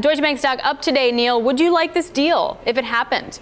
Deutsche Bank stock up today, Neil. Would you like this deal if it happened?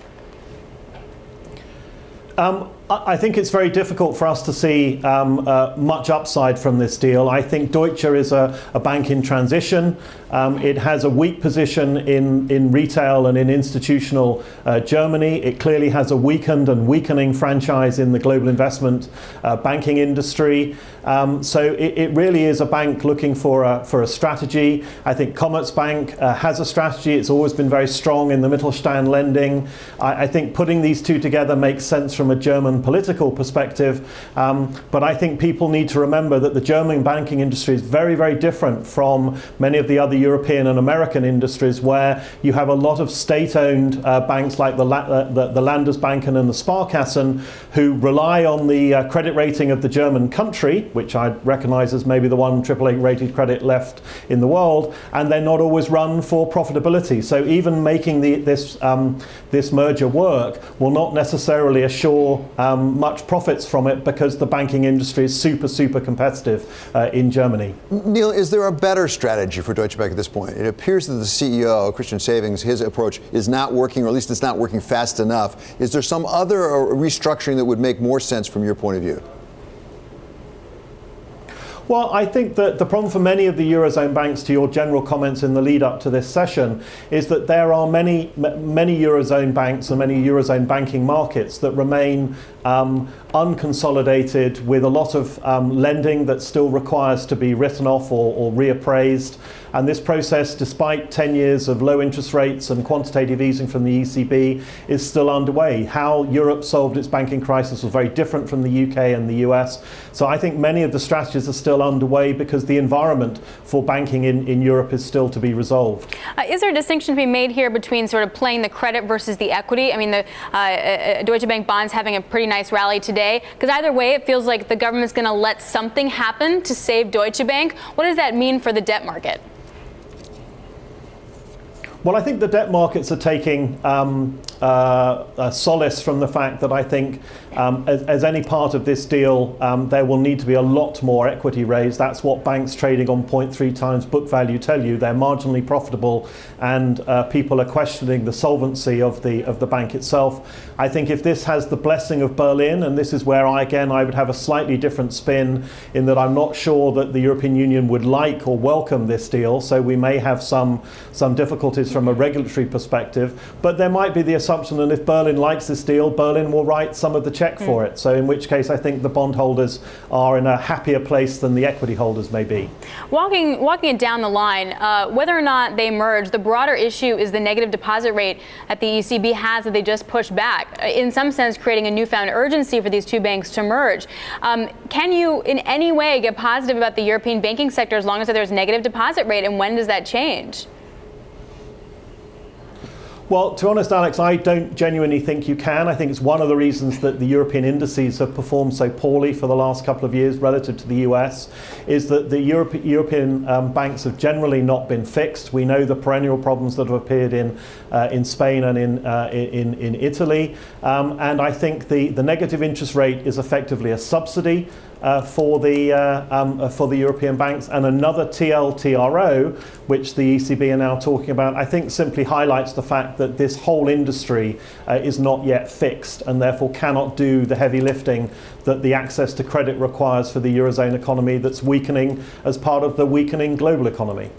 I think it's very difficult for us to see much upside from this deal. I think Deutsche is a bank in transition. It has a weak position in retail and in institutional Germany. It clearly has a weakened and weakening franchise in the global investment banking industry. So it really is a bank looking for a strategy. I think Commerzbank has a strategy. It's always been very strong in the Mittelstand lending. I think putting these two together makes sense from a German political perspective, but I think people need to remember that the German banking industry is very, very different from many of the other European and American industries, where you have a lot of state-owned banks like the Landesbanken and the Sparkassen, who rely on the credit rating of the German country, which I recognise as maybe the one AAA rated credit left in the world, and they're not always run for profitability. So even making this merger work will not necessarily assure much profits from it, because the banking industry is super competitive in Germany. Neil, is there a better strategy for Deutsche Bank at this point? It appears that the CEO, Christian Savings, his approach is not working, or at least it's not working fast enough. Is there some other restructuring that would make more sense from your point of view? Well, I think that the problem for many of the Eurozone banks, to your general comments in the lead up to this session, is that there are many Eurozone banks and many Eurozone banking markets that remain unconsolidated, with a lot of lending that still requires to be written off or reappraised. And this process, despite 10 years of low interest rates and quantitative easing from the ECB, is still underway. How Europe solved its banking crisis was very different from the UK and the US. So I think many of the strategies are still underway, because the environment for banking in Europe is still to be resolved. Is there a distinction to be made here between sort of playing the credit versus the equity? I mean, the Deutsche Bank bonds having a pretty nice rally today, because either way it feels like the government's going to let something happen to save Deutsche Bank. What does that mean for the debt market? Well, I think the debt markets are taking solace from the fact that I think, as any part of this deal, there will need to be a lot more equity raised. That's what banks trading on 0.3 times book value tell you. They're marginally profitable, and people are questioning the solvency of the bank itself. I think if this has the blessing of Berlin, and this is where I would have a slightly different spin, in that I'm not sure that the European Union would like or welcome this deal, so we may have some difficulties from a regulatory perspective, but there might be the assumption that if Berlin likes this deal, Berlin will write some of the check for it. So in which case I think the bondholders are in a happier place than the equity holders may be. Walking it down the line, whether or not they merge, the broader issue is the negative deposit rate that the ECB has that they just pushed back, in some sense creating a newfound urgency for these two banks to merge. Can you in any way get positive about the European banking sector as long as there's negative deposit rate, and when does that change? Well, to be honest, Alex, I don't genuinely think you can. I think it's one of the reasons that the European indices have performed so poorly for the last couple of years relative to the US, is that the European banks have generally not been fixed. We know the perennial problems that have appeared in Spain and in Italy. And I think the negative interest rate is effectively a subsidy for the European banks, and another TLTRO, which the ECB are now talking about, I think simply highlights the fact that this whole industry is not yet fixed, and therefore cannot do the heavy lifting that the access to credit requires for the Eurozone economy, that's weakening as part of the weakening global economy.